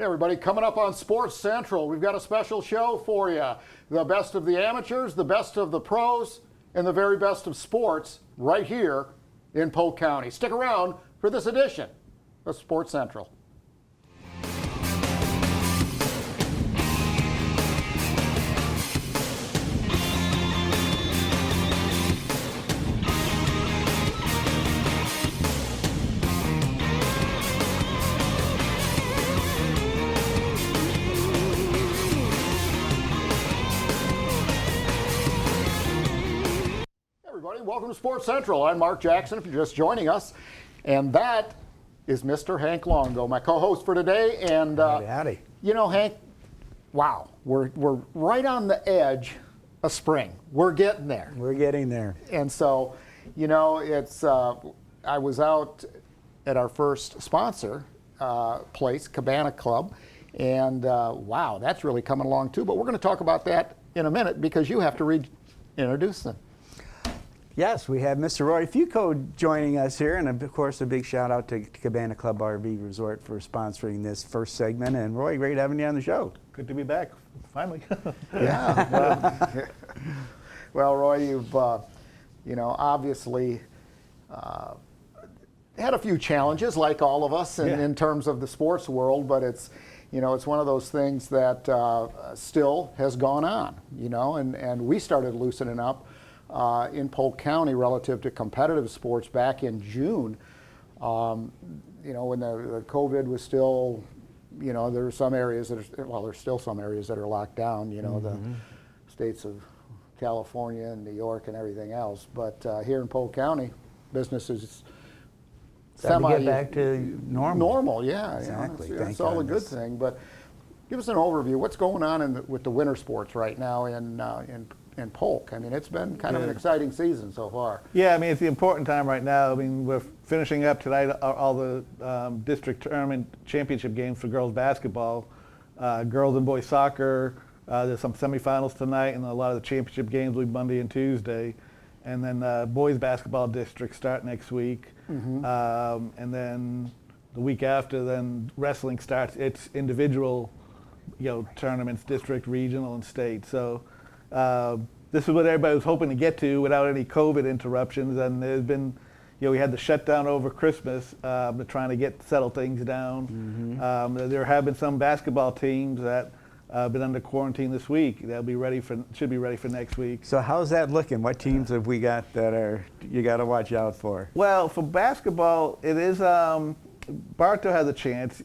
Hey everybody, coming up on Sports Central, we've got a special show for you. The best of the amateurs, the best of the pros, and the very best of sports right here in Polk County. Stick around for this edition of Sports Central. Welcome to Sports Central. I'm Mark Jackson, if you're just joining us. And that is Mr. Hank Longo, my co-host for today. And, howdy. You know, Hank, wow, we're right on the edge of spring. We're getting there. We're getting there. And so, you know, it's, I was out at our first sponsor place, Cabana Club, and wow, that's really coming along too. But we're going to talk about that in a minute because you have to introduce them. Yes, we have Mr. Roy Fuoco joining us here, and of course a big shout out to Cabana Club RV Resort for sponsoring this first segment. And Roy, great having you on the show. Good to be back, finally. Yeah. Well, Roy, you've you know, obviously had a few challenges, like all of us, in terms of the sports world. But it's, you know, it's one of those things that still has gone on. You know, and we started loosening up in Polk County relative to competitive sports back in June. You know, when the COVID was still, you know, there were some areas that are, well, there's still some areas that are locked down, you know, the states of California and New York and everything else. But here in Polk County, business is Get back to normal. Normal, yeah. Exactly. You know, it's all a good thing. But give us an overview. What's going on with the winter sports right now in Polk? I mean, it's been kind of an exciting season so far. Yeah, I mean, it's the important time right now. I mean, we're finishing up tonight all the district tournament championship games for girls basketball, girls and boys soccer. There's some semifinals tonight, and a lot of the championship games will be Monday and Tuesday. And then boys basketball districts start next week. And then the week after, then wrestling starts its individual, you know, tournaments, district, regional, and state. So this is what everybody was hoping to get to without any COVID interruptions. And there's been, you know, we had the shutdown over Christmas, but trying to settle things down. There have been some basketball teams that been under quarantine this week. They'll be should be ready for next week. So how's that looking? What teams have we got that you got to watch out for? Well, for basketball, it is Bartow has a chance.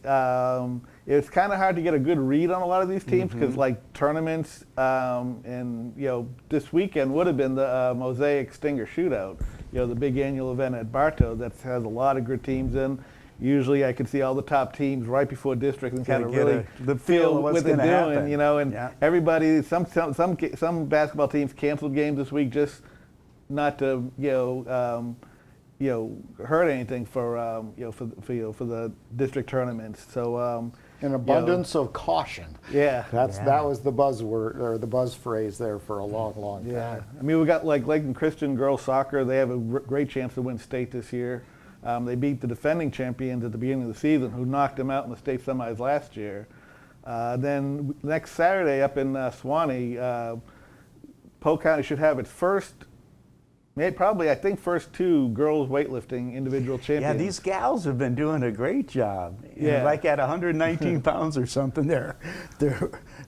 It's kind of hard to get a good read on a lot of these teams because, like, tournaments and, you know, this weekend would have been the Mosaic Stinger Shootout, you know, the big annual event at Bartow that has a lot of good teams in. Usually I can see all the top teams right before district and kind of really feel what they're doing, you know, and everybody, some basketball teams canceled games this week just not to, you know, hurt anything for for the district tournaments. So an abundance of caution. Yeah, that was the buzzword or the buzz phrase there for a long time. Yeah, I mean, we got like Lakeland Christian girls soccer. They have a great chance to win state this year. They beat the defending champions at the beginning of the season, who knocked them out in the state semis last year. Then next Saturday up in Suwanee, Polk County should have its first two girls weightlifting individual champions. Yeah, these gals have been doing a great job. Yeah. Like at 119 pounds or something, they're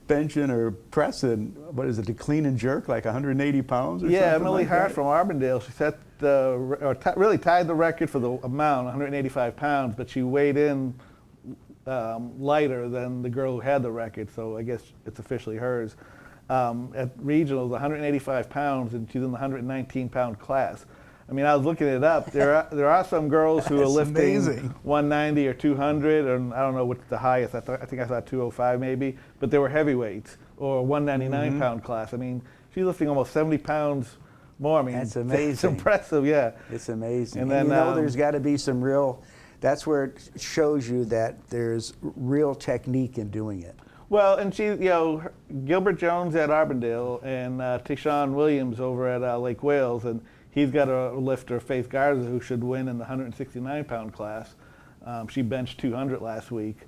benching or pressing, what is it, the clean and jerk, like 180 pounds or something. Yeah, Emily like Hart that? from Arbondale, she set really tied the record for the amount, 185 pounds, but she weighed in lighter than the girl who had the record, so I guess it's officially hers. At regionals, 185 pounds, and she's in the 119-pound class. I mean, I was looking it up. There are some girls who are lifting amazing. 190 or 200, and I don't know what's the highest. I think I saw 205 maybe, but they were heavyweights or 199-pound class. I mean, she's lifting almost 70 pounds more. I mean, that's amazing. It's impressive, yeah. It's amazing. And then, you know, there's got to be some real. That's where it shows you that there's real technique in doing it. Well, and she, you know, Gilbert Jones at Arbondale and Tishawn Williams over at Lake Wales, and he's got a lifter, Faith Garza, who should win in the 169-pound class. She benched 200 last week.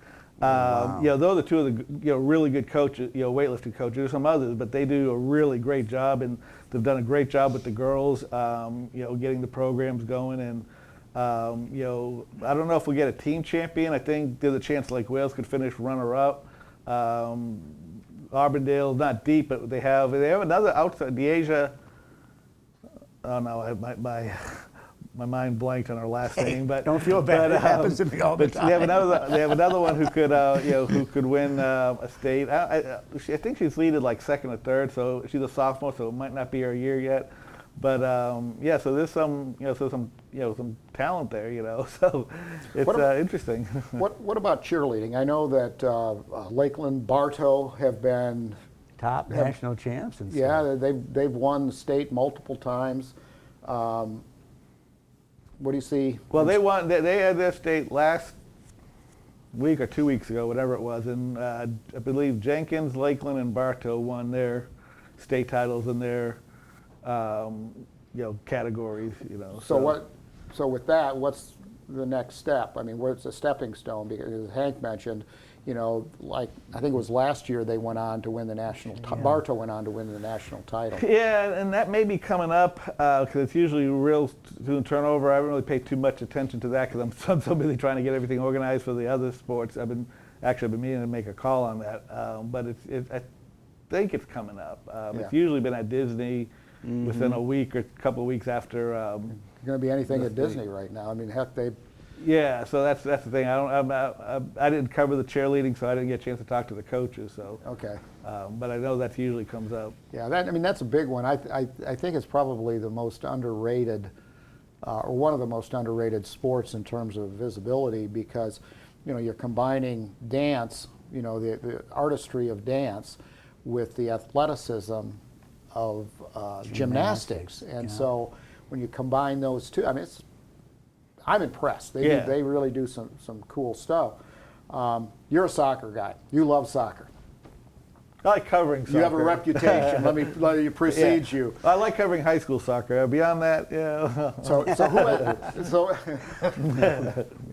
Those are two of the really good coaches, weightlifting coaches. There's some others, but they do a really great job, and they've done a great job with the girls, getting the programs going. And I don't know if we get a team champion. I think there's a chance Lake Wales could finish runner-up. Arbandale's not deep, but they have another outside the Asia. Oh no, my mind blanked on our last name, but don't feel bad. It happens to me all the time. They have another one who could win a state. I think she's leaded like second or third, so she's a sophomore, so it might not be her year yet. But so there's some some talent there, so it's interesting. What about cheerleading? I know that Lakeland, Bartow have been top national champs. And yeah, they've won the state multiple times. What do you see? Well, they won. They had their state last week or 2 weeks ago, whatever it was, and I believe Jenkins, Lakeland, and Bartow won their state titles in their categories. So with that, what's the next step? I mean, where's the stepping stone? Because as Hank mentioned, like I think it was last year they went on to win the national. Bartow went on to win the national title. Yeah, and that may be coming up because it's usually real student turnover. I haven't really paid too much attention to that because I'm so busy trying to get everything organized for the other sports. I've been meaning to make a call on that, but I think it's coming up. It's usually been at Disney within a week or a couple of weeks after. Going to be anything at Disney right now. I mean, heck, they. Yeah, so that's the thing. I didn't cover the cheerleading, so I didn't get a chance to talk to the coaches. So okay, but I know that usually comes up. Yeah, that's a big one. I think it's probably the most underrated, or one of the most underrated sports in terms of visibility because, you're combining dance, the artistry of dance, with the athleticism of gymnastics, and so when you combine those two, I mean, I'm impressed. They really do some cool stuff. You're a soccer guy. You love soccer. I like covering soccer. You have a reputation. Let me precede you. I like covering high school soccer. Beyond that,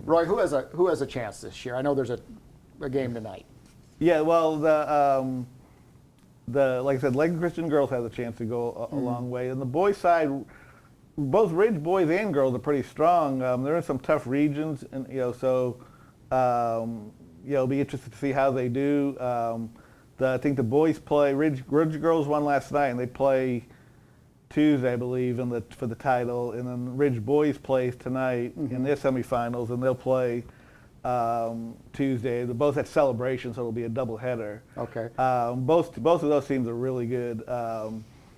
Roy, who has a chance this year? I know there's a game tonight. Yeah, well, like I said, Lakeland Christian girls have a chance to go a long way. And the boys' side, both Ridge boys and girls are pretty strong. They're in some tough regions, and it'll be interesting to see how they do. I think the boys play. Ridge girls won last night, and they play Tuesday, I believe, for the title. And then Ridge boys plays tonight in their semifinals, and they'll play Tuesday. They're both at Celebration, so it'll be a doubleheader. Okay. Both of those teams are really good.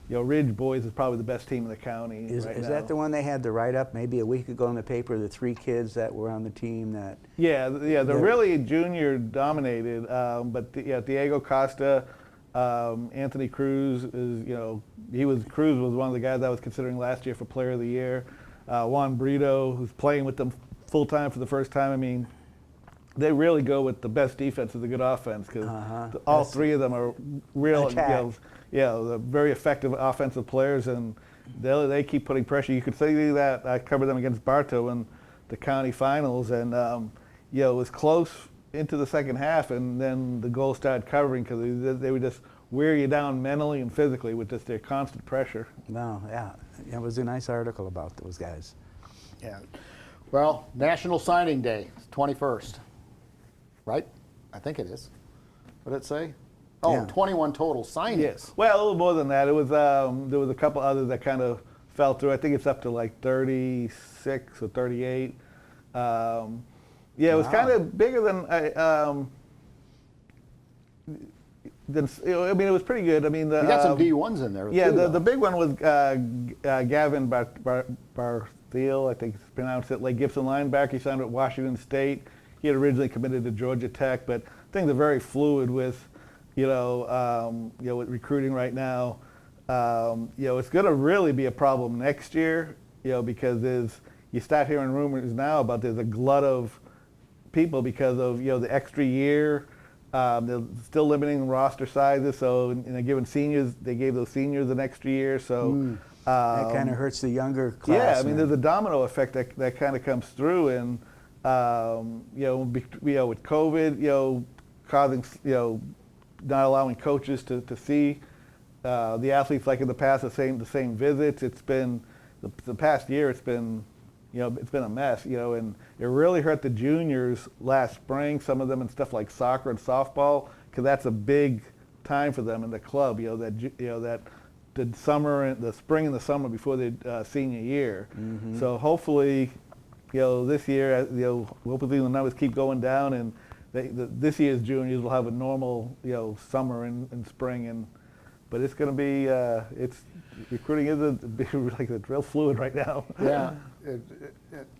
Ridge boys is probably the best team in the county. Is now. that the one they had the write-up maybe a week ago in the paper? The 3 kids that were on the team that. Yeah, they're really junior dominated. But Diego Costa, Anthony Cruz is Cruz was one of the guys I was considering last year for Player of the Year. Juan Brito, who's playing with them full time for the first time. I mean, they really go with the best defense is a good offense because all 3 of them are real. They're very effective offensive players, and they keep putting pressure. You could see that I covered them against Bartow in the county finals, and it was close into the second half, and then the goal started covering because they would just wear you down mentally and physically with just their constant pressure. No, it was a nice article about those guys. Yeah. Well, National Signing Day, 21st, right? I think it is. What did it say? Oh, 21 total signings. Yes. Well, a little more than that. It was there was a couple others that kind of fell through. I think it's up to like 36 or 38. It was kind of bigger than I mean, it was pretty good. I mean, you got some D1s in there. Yeah, too, the big one was Gavin Barkley, I think it's pronounced it, like Gibson linebacker. He signed at Washington State. He had originally committed to Georgia Tech, but things are very fluid with, with recruiting right now. It's going to really be a problem next year, because you start hearing rumors now about there's a glut of people because of, the extra year. They're still limiting roster sizes, so in a given seniors, they gave those seniors an extra year. So that kind of hurts the younger class. Yeah, I mean, there's a domino effect that kind of comes through, and with COVID, causing, not allowing coaches to see the athletes like in the past, the same visits. It's been the past year. It's been a mess. And it really hurt the juniors last spring. Some of them in stuff like soccer and softball, because that's a big time for them in the club. That the summer and the spring and the summer before the senior year. Mm-hmm. So hopefully, this year, hopefully the numbers keep going down, and this year's juniors will have a normal, summer and spring. But it's going to be, recruiting is like it's real fluid right now. Yeah,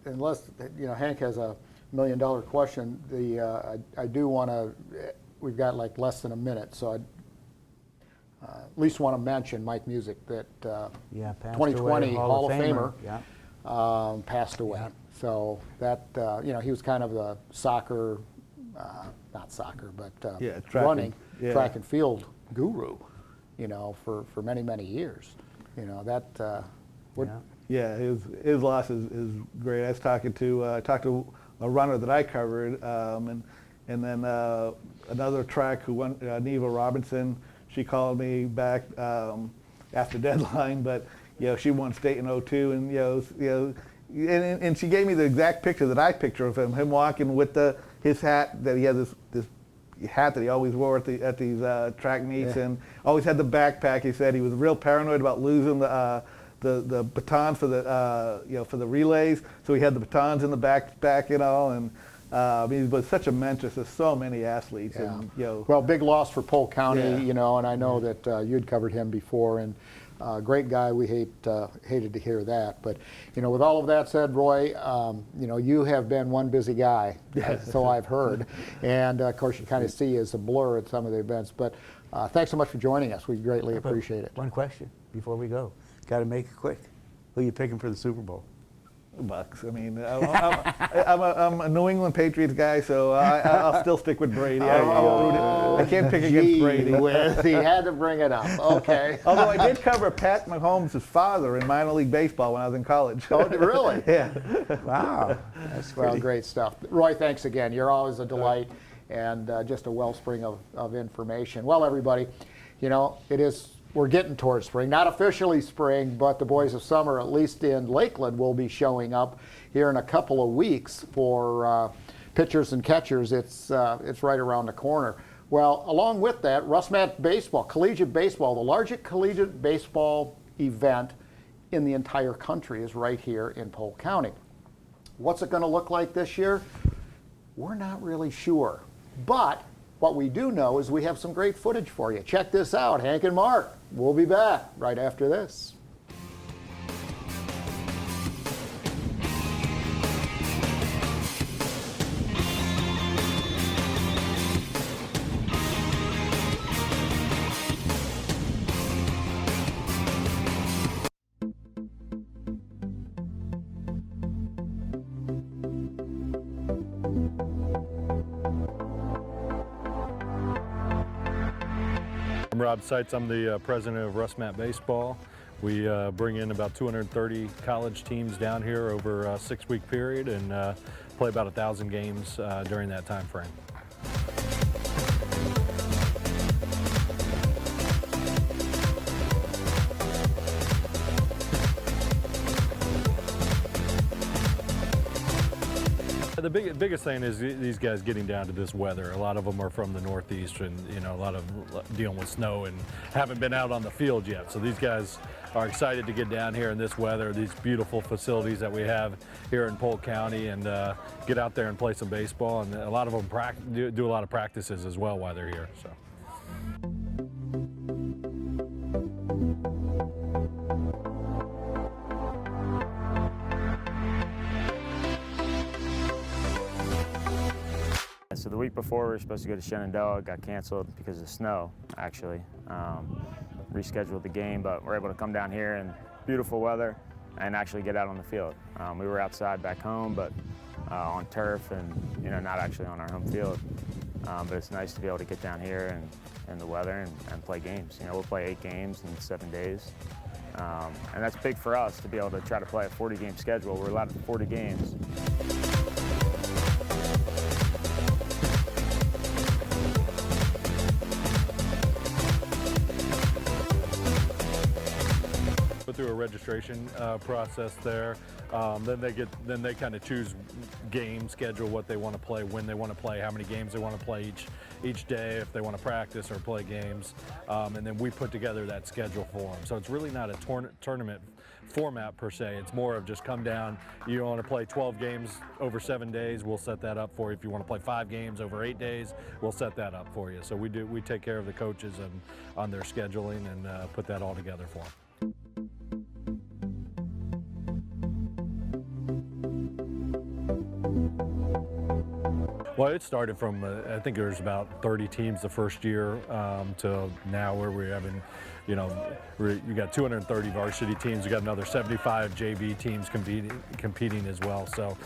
unless Hank has a $1 million question. I do want to. We've got like less than a minute, so I at least want to mention Mike Music, that 2020 Hall of Famer, passed away. Yeah. So that he was kind of the soccer, not soccer, but running track and field guru, for many years. His loss is great. I was talking to a runner that I covered, and then another track who won, Neva Robinson. She called me back after deadline, but she won state in 2002, and she gave me the exact picture that I picture of him walking with his hat, that he had this hat that he always wore at these track meets, and always had the backpack. He said he was real paranoid about losing the batons for the relays, so he had the batons in the backpack and all, and he was such a mentor to so many athletes. Yeah. And, well, big loss for Polk County, and I know that you'd covered him before, and great guy. We hated to hear that, but with all of that said, Roy, you have been one busy guy, so I've heard, and of course you kind of see as a blur at some of the events. But thanks so much for joining us. We greatly appreciate it. One question before we go. Got to make it quick. Who are you picking for the Super Bowl? Bucks. I mean, I'm a New England Patriots guy, so I'll still stick with Brady. I can't pick against Brady. He had to bring it up. Okay. Although I did cover Pat Mahomes' father in minor league baseball when I was in college. Oh, really? Yeah. Wow. That's great stuff. Roy, thanks again. You're always a delight and just a wellspring of information. Well, everybody, we're getting towards spring. Not officially spring, but the Boys of Summer, at least in Lakeland, will be showing up here in a couple of weeks for pitchers and catchers. It's right around the corner. Well, along with that, RussMatt Baseball, collegiate baseball, the largest collegiate baseball event in the entire country, is right here in Polk County. What's it going to look like this year? We're not really sure. But what we do know is we have some great footage for you. Check this out. Hank and Mark, we'll be back right after this. I'm Rob Seitz. I'm the president of RussMatt Baseball. We bring in about 230 college teams down here over a 6-week period and play about 1,000 games during that time frame. The biggest thing is these guys getting down to this weather. A lot of them are from the Northeast, and a lot of dealing with snow and haven't been out on the field yet. So these guys are excited to get down here in this weather, these beautiful facilities that we have here in Polk County, and get out there and play some baseball. And a lot of them do a lot of practices as well while they're here. So. So the week before we were supposed to go to Shenandoah. It got canceled because of snow, actually. Rescheduled the game, but we're able to come down here in beautiful weather and actually get out on the field. We were outside back home, but on turf and not actually on our home field. But it's nice to be able to get down here in the weather and play games. We'll play 8 games in 7 days. And that's big for us to be able to try to play a 40-game schedule. We're allowed 40 games. through a registration process there. Then they kind of choose game schedule, what they want to play, when they want to play, how many games they want to play each day, if they want to practice or play games, and then we put together that schedule for them. So it's really not a tournament format per se. It's more of just come down. You want to play 12 games over 7 days, we'll set that up for you. If you want to play 5 games over 8 days, we'll set that up for you. So we take care of the coaches and on their scheduling and put that all together for them. Well, it started from, I think there was about 30 teams the first year to now where we're having, you got 230 varsity teams. You got another 75 JV teams competing as well. So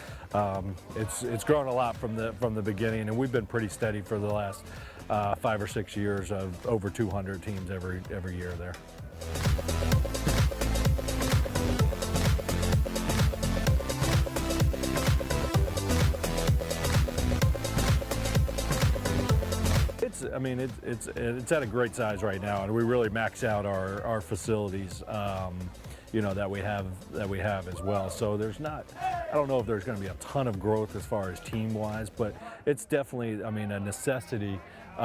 it's grown a lot from the beginning, and we've been pretty steady for the last 5 or 6 years of over 200 teams every year there. It's at a great size right now, and we really max out our facilities, that we have as well. So there's not, I don't know if there's going to be a ton of growth as far as team-wise, but it's definitely, a necessity we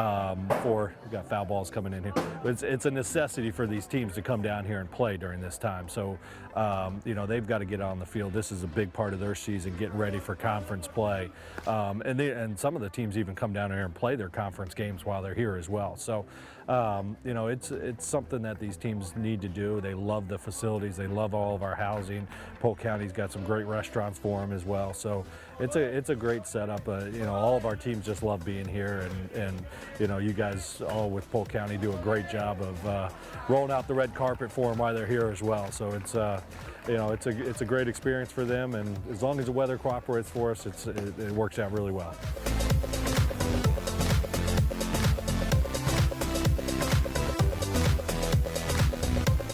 got foul balls coming in here. It's a necessity for these teams to come down here and play during this time. So, they've got to get on the field. This is a big part of their season, getting ready for conference play. And some of the teams even come down here and play their conference games while they're here as well. So, it's something that these teams need to do. They love the facilities. They love all of our housing. Polk County's got some great restaurants for them as well. So it's a great setup. All of our teams just love being here, and you guys all with Polk County do a great job of rolling out the red carpet for them while they're here as well. So it's a great experience for them, and as long as the weather cooperates for us, it works out really well.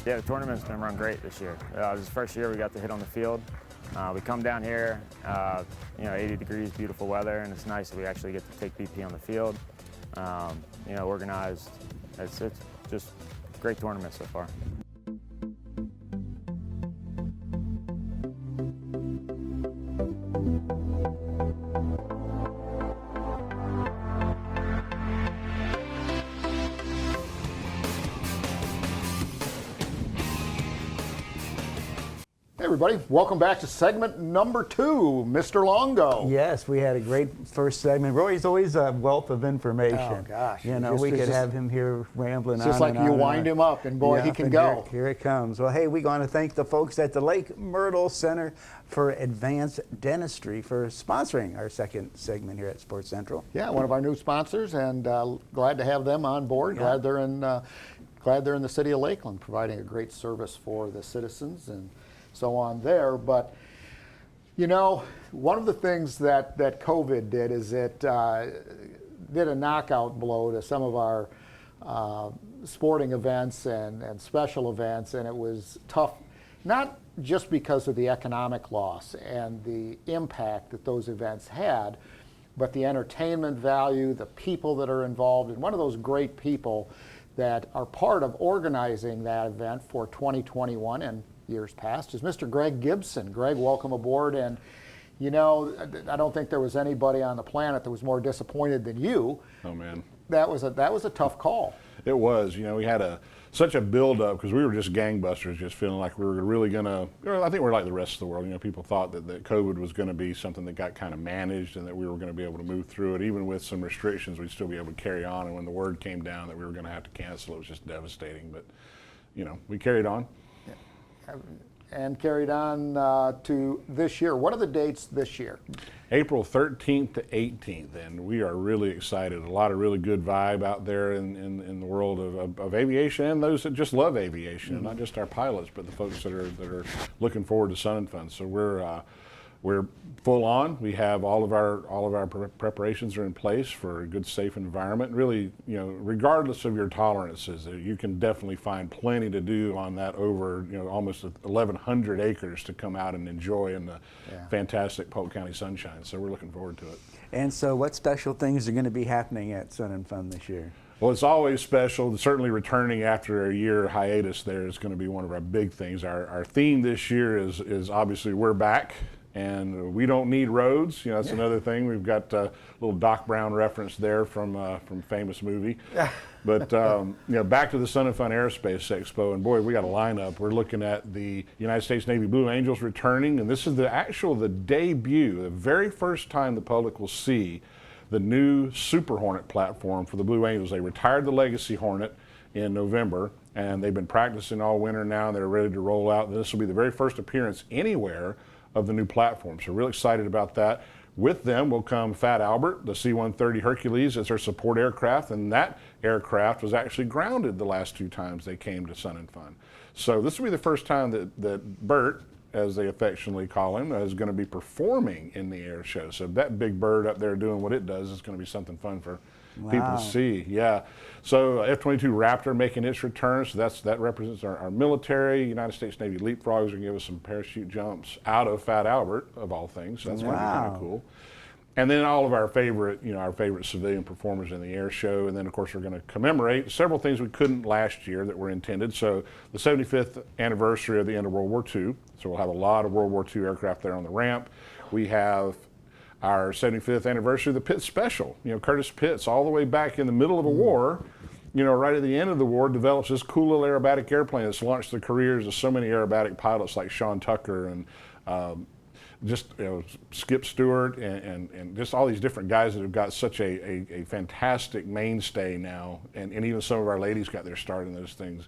Yeah, the tournament's been run great this year. This is the first year we got to hit on the field. We come down here, 80 degrees, beautiful weather, and it's nice that we actually get to take BP on the field. Organized. It's just a great tournament so far. Hey everybody, welcome back to segment number 2, Mr. Longo. Yes, we had a great first segment. Roy's always a wealth of information. Oh gosh. We could have him here rambling on. Just like you wind him up and boy, he can go. Here it comes. Well, hey, we want to thank the folks at the Lake Myrtle Center for Advanced Dentistry for sponsoring our second segment here at Sports Central. Yeah, one of our new sponsors, and glad to have them on board. Yeah. Glad they're in the city of Lakeland, providing a great service for the citizens and so on there. But one of the things that COVID did is it did a knockout blow to some of our sporting events and special events, and it was tough, not just because of the economic loss and the impact that those events had, but the entertainment value, the people that are involved, and one of those great people that are part of organizing that event for 2021 and years past is Mr. Greg Gibson. Greg, welcome aboard. And I don't think there was anybody on the planet that was more disappointed than you. Oh man, that was a tough call. It was. We had such a build-up because we were just gangbusters, just feeling like we were really gonna. I think we're like the rest of the world. People thought that COVID was going to be something that got kind of managed and that we were going to be able to move through it, even with some restrictions. We'd still be able to carry on. And when the word came down that we were going to have to cancel, it was just devastating. But we carried on. And carried on to this year. What are the dates this year? April 13th to 18th, and we are really excited. A lot of really good vibe out there in the world of aviation and those that just love aviation, and not just our pilots, but the folks that are looking forward to Sun and Fun. So we're full on. We have all of our preparations are in place for a good, safe environment. Really, regardless of your tolerances, you can definitely find plenty to do on that over, almost 1,100 acres to come out and enjoy in the fantastic Polk County sunshine. So we're looking forward to it. And so what special things are going to be happening at Sun and Fun this year? Well, it's always special. Certainly returning after a year hiatus there is going to be one of our big things. Our theme this year is obviously we're back. And we don't need roads. You know, that's another thing. We've got a little Doc Brown reference there from famous movie. But you know, back to the Sun and Fun Aerospace Expo, and boy, we got a lineup. We're looking at the United States Navy Blue Angels returning, and this is the debut, the very first time the public will see the new Super Hornet platform for the Blue Angels. They retired the Legacy Hornet in November, and they've been practicing all winter now, and they're ready to roll out. And this will be the very first appearance anywhere of the new platform. So real excited about that. With them will come Fat Albert, the C-130 Hercules as their support aircraft, and that aircraft was actually grounded the last 2 times they came to Sun and Fun. So this will be the first time that Bert, as they affectionately call him, is going to be performing in the air show. So that big bird up there doing what it does is going to be something fun for people to see. Yeah. So F-22 Raptor making its return. So that represents our military. United States Navy Leapfrogs are going to give us some parachute jumps out of Fat Albert, of all things. So that's going to be kind of cool. And then all of our favorite civilian performers in the air show. And then, of course, we're going to commemorate several things we couldn't last year that were intended. So the 75th anniversary of the end of World War II. So we'll have a lot of World War II aircraft there on the ramp. We have our 75th anniversary of the Pitts Special. You know, Curtis Pitts, all the way back in the middle of a war, you know, right at the end of the war, develops this cool little aerobatic airplane that's launched the careers of so many aerobatic pilots like Sean Tucker and just, you know, Skip Stewart and just all these different guys that have got such a fantastic mainstay now. And even some of our ladies got their start in those things.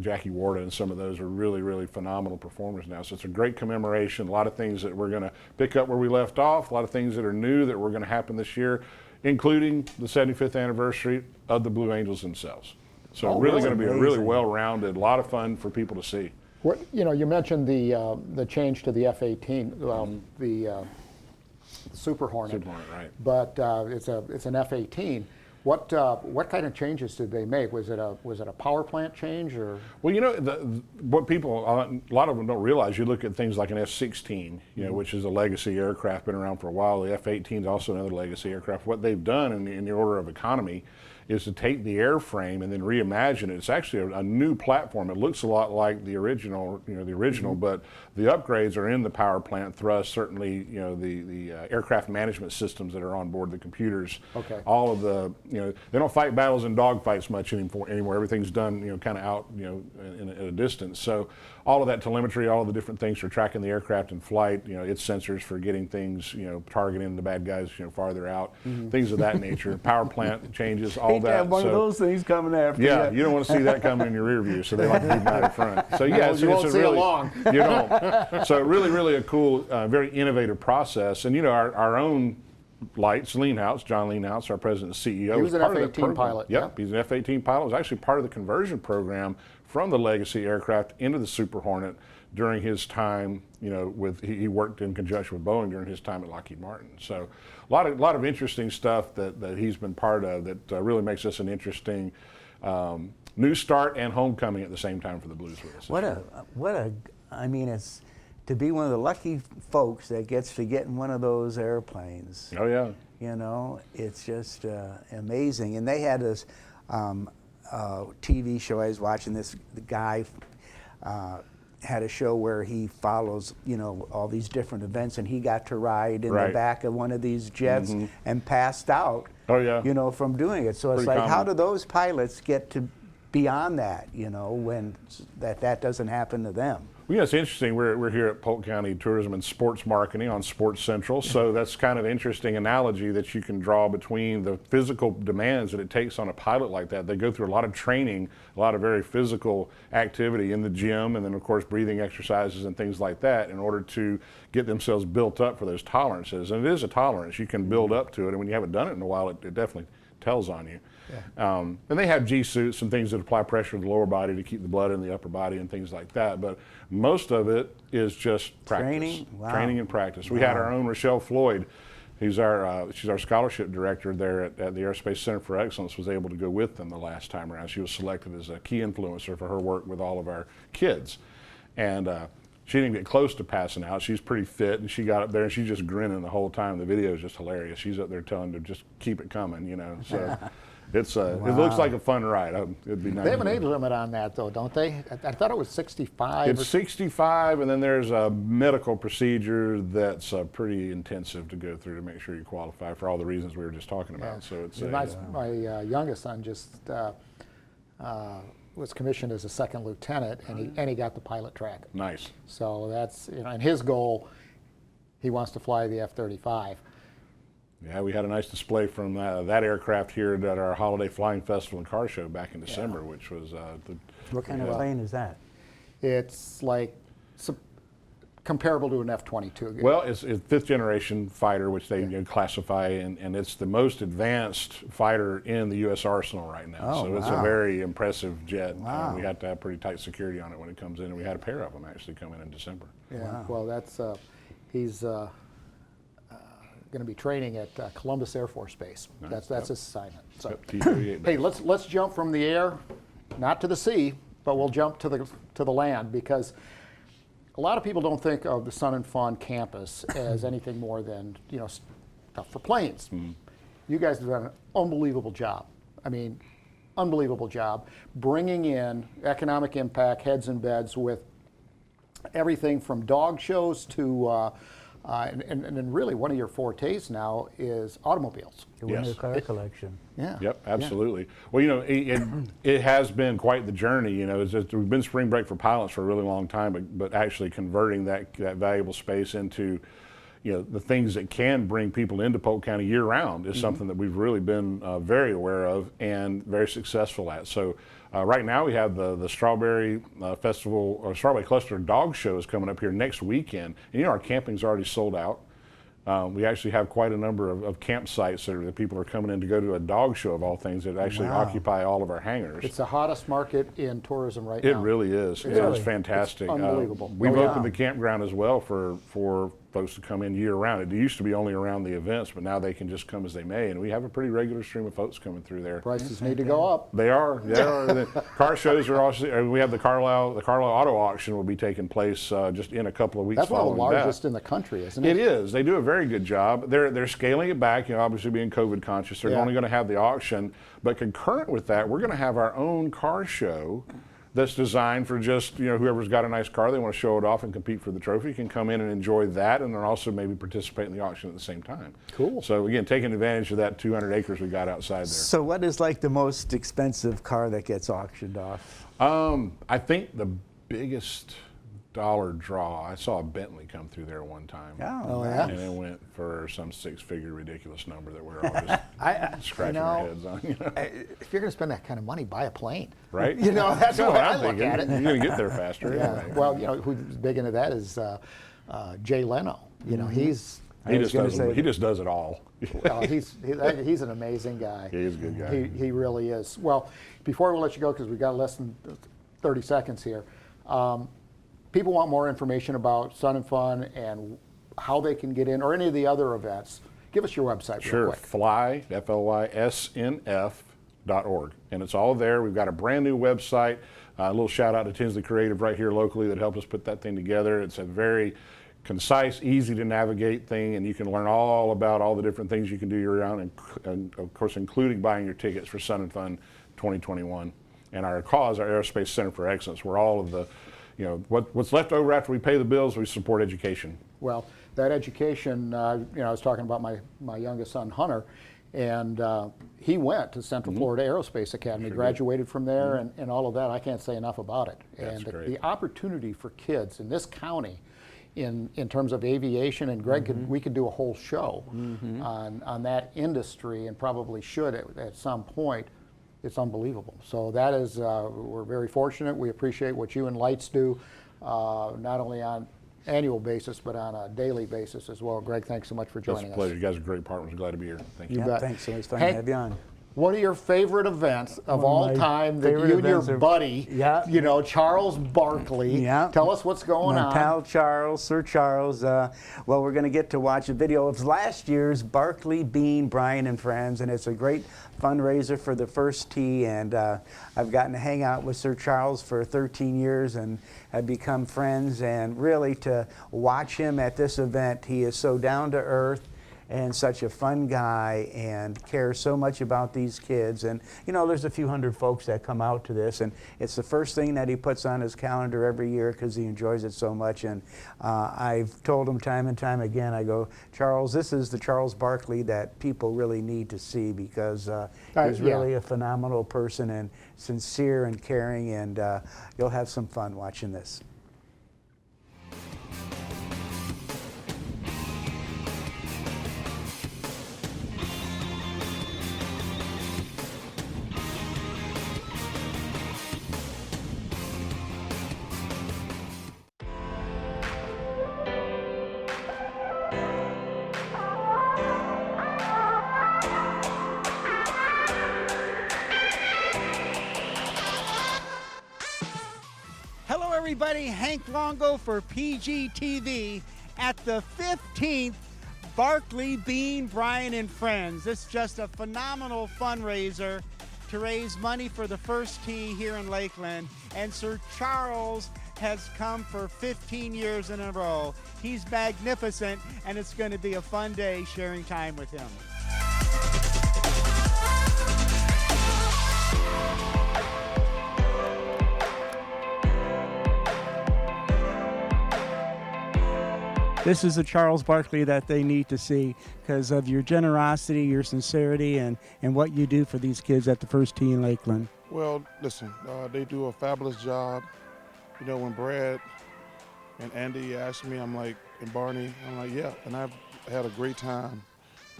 Jackie Warda and some of those are really, really phenomenal performers now. So it's a great commemoration. A lot of things that we're going to pick up where we left off. A lot of things that are new that were going to happen this year, including the 75th anniversary of the Blue Angels themselves. So really going to be a really well-rounded, a lot of fun for people to see. What, you know, you mentioned the change to the F-18, the Super Hornet. Super Hornet, right? But it's an F-18. What kind of changes did they make? Was it a power plant change or? Well, you know, what people, a lot of them don't realize. You look at things like an F-16, you know, which is a legacy aircraft, been around for a while. The F-18 is also another legacy aircraft. What they've done in the order of economy is to take the airframe and then reimagine it. It's actually a new platform. It looks a lot like the original, but the upgrades are in the power plant thrust. Certainly, you know, the aircraft management systems that are on board, the computers. Okay. All of the, you know, they don't fight battles in dogfights much anymore. Everything's done, you know, kind of out, you know, at a distance. So all of that telemetry, all of the different things for tracking the aircraft in flight, you know, its sensors for getting things, you know, targeting the bad guys, you know, farther out, things of that nature. Power plant changes, all To have one of those things coming after yeah, you. you don't want to see that coming in your rear view, so they like to keep out in front. So yeah, you won't see it long. You don't. So really a cool, very innovative process. And you know, our own Lights, Leanhouse, John Leanhouse, our president and CEO. He was an part of that F-18 program. pilot. Yep, he's an F-18 pilot. Was actually part of the conversion program from the legacy aircraft into the Super Hornet during his time. You know, he worked in conjunction with Boeing during his time at Lockheed Martin. So a lot of interesting stuff that he's been part of that really makes us an interesting new start and homecoming at the same time for the Blues with us. I mean, it's to be one of the lucky folks that gets to get in one of those airplanes. Oh yeah. You know, it's just amazing. And they had this TV show I was watching. The guy had a show where he follows, you know, all these different events, and he got to ride in the back of one of these jets and passed out. Oh yeah. You know, from doing it. So it's Pretty like, how common. do those pilots get to beyond that? You know, when that doesn't happen to them. Well, yeah, it's interesting. We're here at Polk County Tourism and Sports Marketing on Sports Central, so that's kind of an interesting analogy that you can draw between the physical demands that it takes on a pilot like that. They go through a lot of training, a lot of very physical activity in the gym, and then of course breathing exercises and things like that in order to get themselves built up for those tolerances. And it is a tolerance. You can build up to it, and when you haven't done it in a while, it definitely tells on you. Yeah. And they have G-suits and things that apply pressure to the lower body to keep the blood in the upper body and things like that. But most of it is just practice. Training? Wow. Training and practice. We had our own Rochelle Floyd, who's she's our scholarship director there at the Aerospace Center for Excellence, was able to go with them the last time around. She was selected as a key influencer for her work with all of our kids. And she didn't get close to passing out. She's pretty fit, and she got up there and she's just grinning the whole time. The video is just hilarious. She's up there telling them to just keep it coming, you know. So It looks like a fun ride. It'd be nice. They have an age limit on that, though, don't they? I thought it was 65. It's 65, and then there's a medical procedure that's pretty intensive to go through to make sure you qualify for all the reasons we were just talking about. So it's my youngest son just was commissioned as a second lieutenant, and he got the pilot track. nice. So that's, and his goal, he wants to fly the F-35. Yeah, we had a nice display from that aircraft here at our Holiday Flying Festival and Car Show back in December, which was What kind of plane is that? It's like comparable to an F-22. Well, it's fifth generation fighter, which they classify, and it's the most advanced fighter in the U.S. arsenal right now. Oh, so it's a wow. very impressive jet. Wow. We have to have pretty tight security on it when it comes in, and we had a pair of them actually come in December. Yeah, Wow. well, that's he's going to be training at Columbus Air Force Base. Nice. That's his assignment. So, Yep, T-38 hey, let's jump from the air, not to the sea, but we'll jump to the land, because a lot of people don't think of the Sun and Fun campus as anything more than stuff for planes. You guys have done an unbelievable job. I mean, unbelievable job bringing in economic impact, heads and beds, with everything from dog shows to and really one of your fortes now is automobiles. The winter Yes. car collection. Yeah. Yep, absolutely. Well, it has been quite the journey. It's just, we've been spring break for pilots for a really long time, but actually converting that valuable space into, the things that can bring people into Polk County year round is something that we've really been very aware of and very successful at. So right now we have the Strawberry Festival, or Strawberry Cluster Dog Show is coming up here next weekend. And our camping's already sold out. We actually have quite a number of campsites that people are coming in to go to a dog show of all things that actually Wow. occupy all of our hangars. It's the hottest market in tourism right It now. really is. It Really? is fantastic. It's unbelievable. We've Oh, yeah. opened the campground as well for folks to come in year round. It used to be only around the events, but now they can just come as they may, and we have a pretty regular stream of folks coming through there. Prices need to go up. They are. The car shows are also. We have the Carlisle Auto Auction will be taking place just in a couple of weeks. That's one of the following that. largest in the country, isn't it? It is. They do a very good job. They're scaling it back, obviously being COVID conscious. They're Yeah. only going to have the auction, but concurrent with that, we're going to have our own car show that's designed for just, whoever's got a nice car, they want to show it off and compete for the trophy, can come in and enjoy that, and then also maybe participate in the auction at the same time. Cool. So again, taking advantage of that 200 acres we got outside there. So what is like the most expensive car that gets auctioned off? I think the biggest dollar draw, I saw a Bentley come through there one time. Oh, yeah? And it went for some six-figure ridiculous number that we're all just scratching our heads on. If you're going to spend that kind of money, buy a plane. Right? That's the what way I'm I look thinking. at it. You're going to get there faster. Yeah. Anyway. Well, who's big into that is Jay Leno. He's He just gonna does. say He just does it all. well, he's an amazing guy. He is a good guy. He really is. Well, before we let you go, because we've got less than 30 seconds here, people want more information about Sun and Fun and how they can get in, or any of the other events. Give us your website real Sure. quick. Fly, FLYSNF.org. And it's all there. We've got a brand new website. A little shout out to Tinsley Creative right here locally that helped us put that thing together. It's a very concise, easy to navigate thing, and you can learn all about all the different things you can do year round, and of course including buying your tickets for Sun and Fun 2021. And our cause, our Aerospace Center for Excellence, where all of the, what's left over after we pay the bills, we support education. Well, that education, I was talking about my youngest son, Hunter, and he went to Central Florida Aerospace Academy, graduated from there, and all of that. I can't say enough about it. That's And great. the opportunity for kids in this county in terms of aviation, and Greg, we could do a whole show on that industry, and probably should at some point. It's unbelievable. So that is, we're very fortunate. We appreciate what you and Lights do, not only on annual basis, but on a daily basis as well. Greg, thanks so much for It's joining a us. pleasure. You guys are great partners. Glad to be here. Thank you. You bet. Thanks. Always fun Hank, to have you on. What are your favorite events of One of all my time that favorite you and your events are- buddy, Yeah. Charles Barkley, Yeah. tell us what's going My on. pal Charles, Sir Charles. Well, we're going to get to watch a video of last year's Barkley, Bean, Bryant, and Friends, and it's a great fundraiser for the First Tee. And I've gotten to hang out with Sir Charles for 13 years and have become friends. And really, to watch him at this event, he is so down to earth. and such a fun guy and cares so much about these kids. And you know, there's a few hundred folks that come out to this, and it's the first thing that he puts on his calendar every year because he enjoys it so much. And I've told him time and time again, I go, Charles, this is the Charles Barkley that people really need to see, because he's really a phenomenal person and sincere and caring, and you'll have some fun watching this. Hello everybody, Hank Longo for PGTV at the 15th Barkley, Bean, Bryant and Friends. It's just a phenomenal fundraiser to raise money for the first tee here in Lakeland. And Sir Charles has come for 15 years in a row. He's magnificent, and it's going to be a fun day sharing time with him. This is the Charles Barkley that they need to see because of your generosity, your sincerity, and what you do for these kids at the first tee in Lakeland. Well, listen, they do a fabulous job. You know, when Brad and Andy asked me, I'm like, and Barney, I'm like, yeah, and I've had a great time.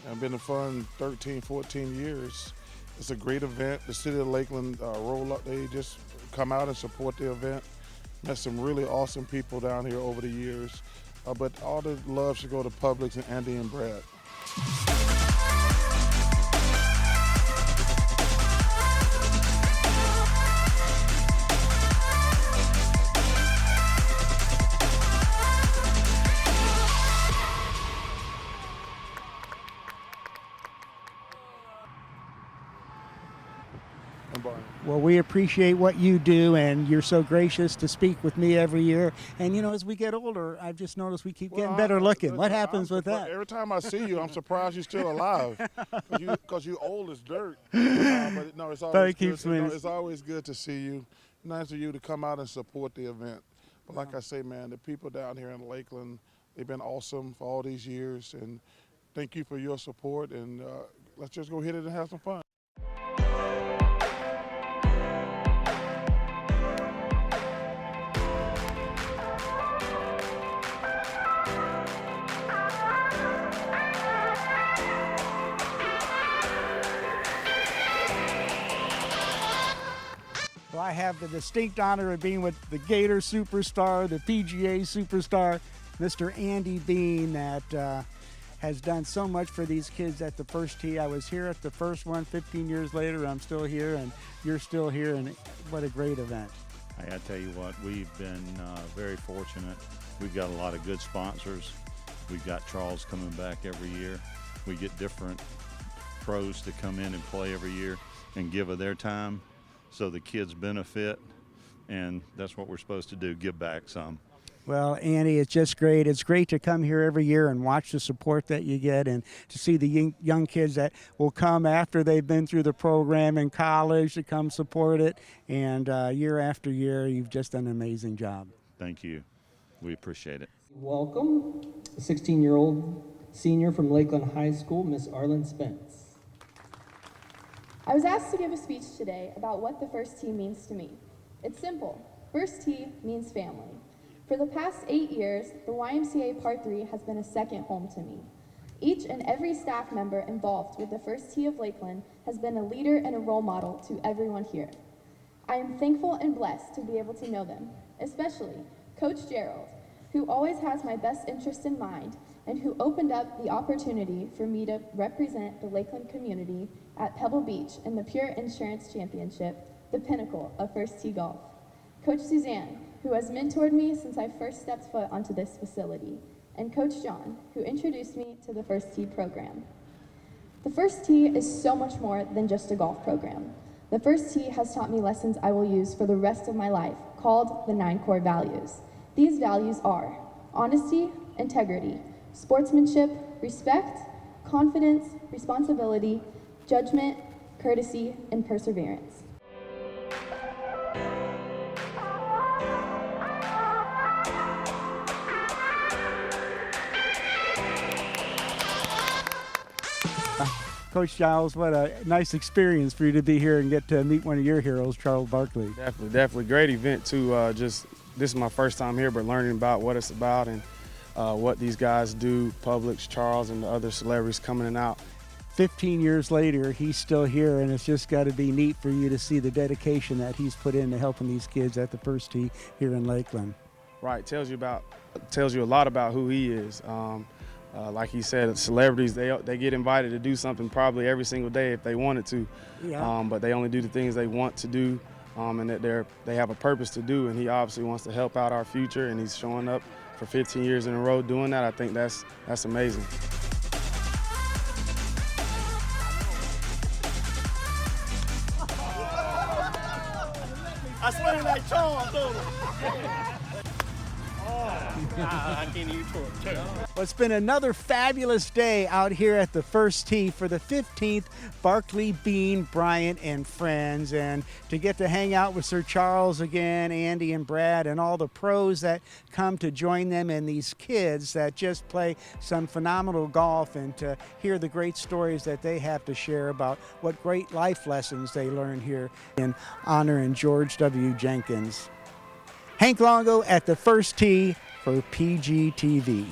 I've been in fun 13, 14 years. It's a great event. The city of Lakeland roll up, they just come out and support the event. Met some really awesome people down here over the years. But all the love should go to Publix and Andy and Brad. Well, we appreciate what you do, and you're so gracious to speak with me every year. And you know, as we get older, I've just noticed we keep getting better looking. What happens with that? Every time I see you, I'm surprised you're still alive, because you old as dirt. But no, it's always it's always good to see you. Nice of you to come out and support the event. But like I say, man, the people down here in Lakeland, they've been awesome for all these years, and thank you for your support. And let's just go hit it and have some fun. Well, I have the distinct honor of being with the Gator superstar, the PGA superstar, Mr. Andy Bean, that has done so much for these kids at the first tee. I was here at the first one. 15 years later, I'm still here, and you're still here, and what a great event. I tell you what, we've been very fortunate. We've got a lot of good sponsors. We've got Charles coming back every year. We get different pros to come in and play every year and give of their time, so the kids benefit, and that's what we're supposed to do, give back some. Well, Andy, it's just great. It's great to come here every year and watch the support that you get, and to see the young kids that will come after they've been through the program in college to come support it. And year after year, you've just done an amazing job. Thank you. We appreciate it. Welcome, 16-year-old senior from Lakeland High School, Miss Arlen Spence. I was asked to give a speech today about what the first tee means to me. It's simple. First tee means family. For the past 8 years, the YMCA Part 3 has been a second home to me. Each and every staff member involved with the first tee of Lakeland has been a leader and a role model to everyone here. I am thankful and blessed to be able to know them, especially Coach Gerald, who always has my best interest in mind and who opened up the opportunity for me to represent the Lakeland community at Pebble Beach in the Pure Insurance Championship, the pinnacle of first tee golf. Coach Suzanne, who has mentored me since I first stepped foot onto this facility, and Coach John, who introduced me to the First Tee program. The First Tee is so much more than just a golf program. The First Tee has taught me lessons I will use for the rest of my life, called the 9 core values. These values are honesty, integrity, sportsmanship, respect, confidence, responsibility, judgment, courtesy, and perseverance. Coach Giles, what a nice experience for you to be here and get to meet one of your heroes, Charles Barkley. Definitely. Great event, too. This is my first time here, but learning about what it's about and what these guys do, Publix, Charles, and the other celebrities coming in and out. 15 years later, he's still here, and it's just got to be neat for you to see the dedication that he's put into helping these kids at the First Tee here in Lakeland. Right, tells you a lot about who he is. Like he said, celebrities, they get invited to do something probably every single day if they wanted to, but they only do the things they want to do, and that they have a purpose to do, and he obviously wants to help out our future, and he's showing up for 15 years in a row doing that. I think that's amazing. I swear like Charles, don't I? I can't even talk. Well, it's been another fabulous day out here at the First Tee for the 15th Barkley, Bean, Bryant, and Friends. And to get to hang out with Sir Charles again, Andy and Brad, and all the pros that come to join them, and these kids that just play some phenomenal golf, and to hear the great stories that they have to share about what great life lessons they learn here in honoring George W. Jenkins. Hank Longo at the First Tee for PGTV.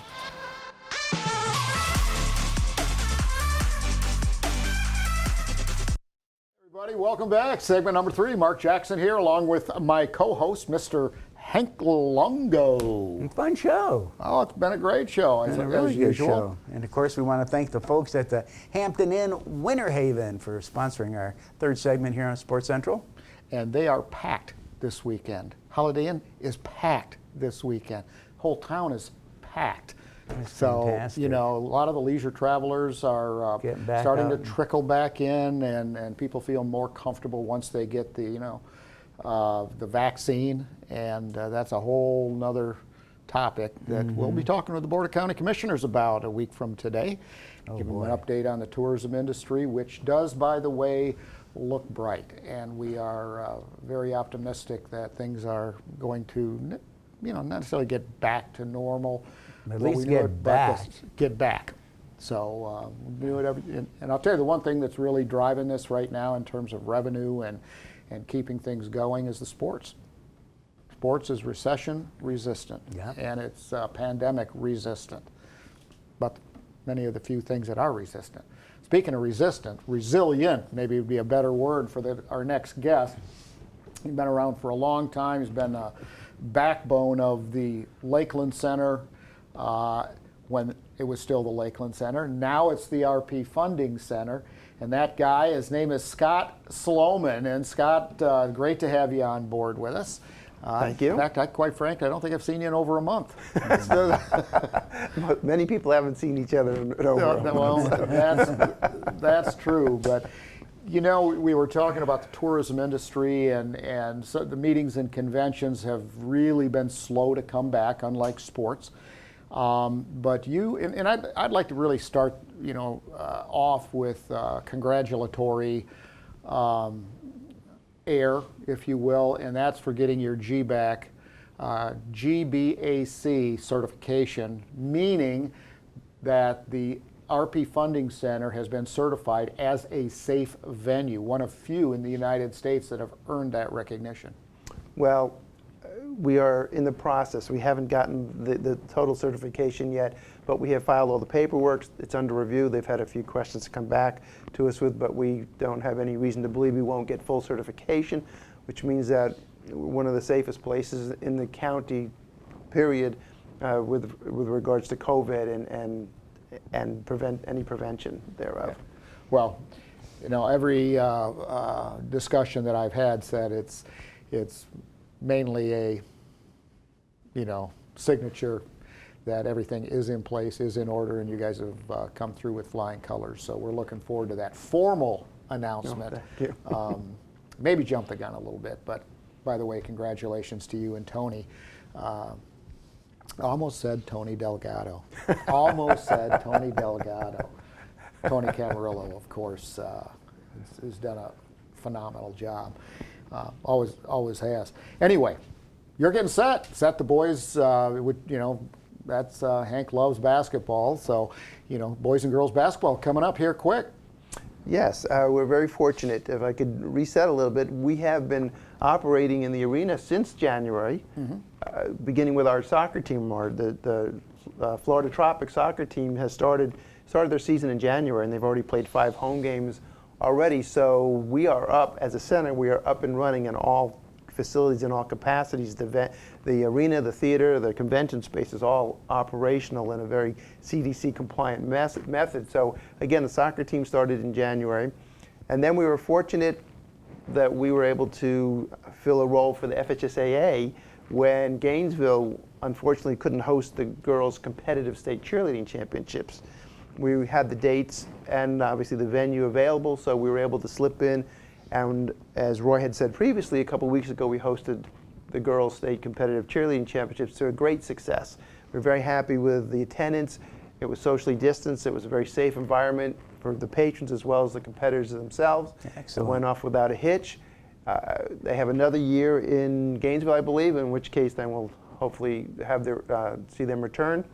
Everybody, welcome back. Segment number 3. Mark Jackson here, along with my co-host, Mr. Hank Longo. Fun show. Oh, it's been a great show. It's a really good show. And of course, we want to thank the folks at the Hampton Inn Winter Haven for sponsoring our third segment here on Sports Central. And they are packed this weekend. Holiday Inn is packed this weekend. Whole town is packed. That's so, fantastic. you know, a lot of the leisure travelers are starting to trickle back in, and people feel more comfortable once they get the, the vaccine. And that's a whole nother topic that we'll be talking with the Board of County Commissioners about a week from today. Give them an update on the tourism industry, which does, by the way, look bright. And we are very optimistic that things are going to, not necessarily get back to normal, at least get back. So do whatever. And I'll tell you, the one thing that's really driving this right now in terms of revenue and keeping things going is the sports. Sports is recession resistant, and it's pandemic resistant. But many of the few things that are resistant. Speaking of resistant, resilient maybe would be a better word for our next guest. He's been around for a long time. He's been a backbone of the Lakeland Center when it was still the Lakeland Center. Now it's the RP Funding Center. And that guy, his name is Scott Sloman. And Scott, great to have you on board with us. Thank you. In fact, quite frankly, I don't think I've seen you in over a month. Many people haven't seen each other in over a month. Well, that's true. But, we were talking about the tourism industry, and so the meetings and conventions have really been slow to come back, unlike sports. But I'd like to really start, off with congratulatory air, if you will, and that's for getting your GBAC certification, meaning that the RP Funding Center has been certified as a safe venue, one of few in the United States that have earned that recognition. Well, we are in the process. We haven't gotten the total certification yet, but we have filed all the paperwork. It's under review. They've had a few questions to come back to us with, but we don't have any reason to believe we won't get full certification, which means that one of the safest places in the county, period, with regards to COVID and prevent any prevention thereof. Yeah. Well, every discussion that I've had said it's mainly a signature that everything is in place, is in order, and you guys have come through with flying colors. So we're looking forward to that formal announcement. Thank you. Maybe jump the gun a little bit, but by the way, congratulations to you and Tony. I almost said Tony Delgado. Almost said Tony Delgado. Tony Camarillo, of course, has done a phenomenal job. Always has. Anyway, you're getting set. Set the boys. That's Hank loves basketball. So, boys and girls basketball coming up here quick. Yes, we're very fortunate. If I could reset a little bit, we have been operating in the arena since January, beginning with our soccer team. The Florida Tropic soccer team has started their season in January, and they've already played 5 home games already. So we are up, as a center, we are up and running in all facilities in all capacities. The arena, the theater, the convention space is all operational in a very CDC compliant method. So again, the soccer team started in January, and then we were fortunate that we were able to fill a role for the FHSAA when Gainesville unfortunately couldn't host the girls' competitive state cheerleading championships. We had the dates and obviously the venue available, so we were able to slip in. And as Roy had said previously, a couple of weeks ago, we hosted the girls' state competitive cheerleading championships to a great success. We're very happy with the attendance. It was socially distanced. It was a very safe environment for the patrons as well as the competitors themselves. Excellent. It went off without a hitch. They have another year in Gainesville, I believe, in which case then we'll hopefully have see them return.